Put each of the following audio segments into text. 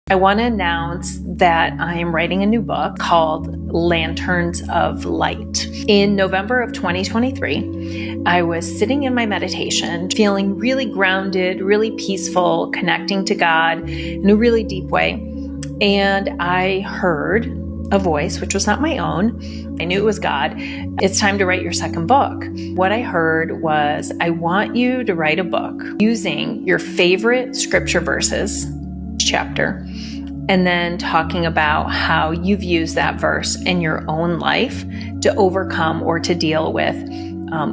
I want to announce that I am writing a new book called Lanterns of Light. In November of 2023, I was sitting in my meditation, feeling really grounded, really peaceful, connecting to God in a really deep way. And I heard a voice, which was not my own. I knew it was God. It's time to write your second book. What I heard was, I want you to write a book using your favorite scripture verses, chapter, and then talking about how you've used that verse in your own life to overcome or to deal with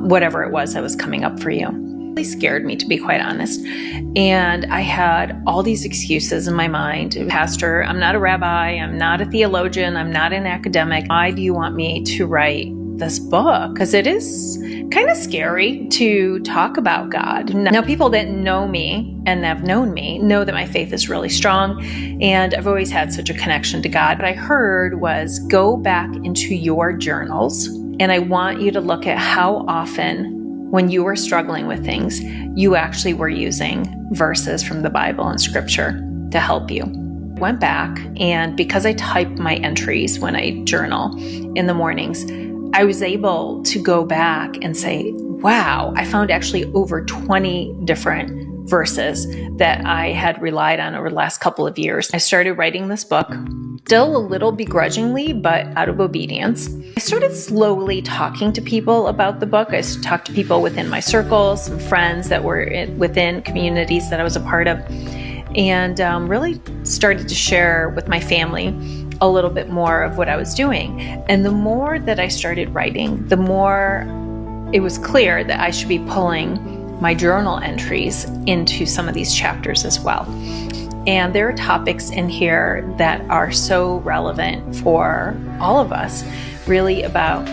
whatever it was that was coming up for you. It really scared me, to be quite honest. And I had all these excuses in my mind. Pastor, I'm not a rabbi. I'm not a theologian. I'm not an academic. Why do you want me to write this book? Because it is kind of scary to talk about God. Now, people that know me and have known me know that my faith is really strong, and I've always had such a connection to God. What I heard was, go back into your journals, and I want you to look at how often, when you were struggling with things, you actually were using verses from the Bible and scripture to help you. Went back, and because I type my entries when I journal in the mornings, I was able to go back and say, wow, I found actually over 20 different verses that I had relied on over the last couple of years. I started writing this book, still a little begrudgingly, but out of obedience. I started slowly talking to people about the book. I talked to people within my circles, some friends that were within communities that I was a part of, and really started to share with my family a little bit more of what I was doing. And the more that I started writing, the more it was clear that I should be pulling my journal entries into some of these chapters as well. And there are topics in here that are so relevant for all of us, really about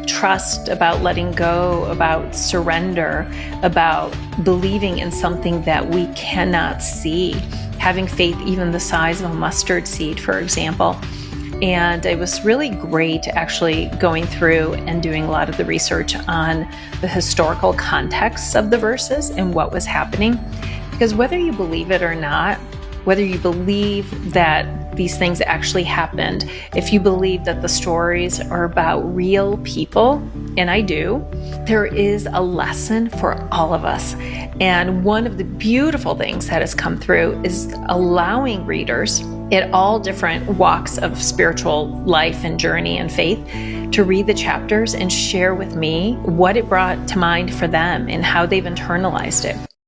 trust, about letting go, about surrender, about believing in something that we cannot see, having faith even the size of a mustard seed, for example. And it was really great actually going through and doing a lot of the research on the historical context of the verses and what was happening. Because whether you believe it or not, whether you believe that these things actually happened, if you believe that the stories are about real people, and I do, there is a lesson for all of us. And one of the beautiful things that has come through is allowing readers at all different walks of spiritual life and journey and faith to read the chapters and share with me what it brought to mind for them and how they've internalized it.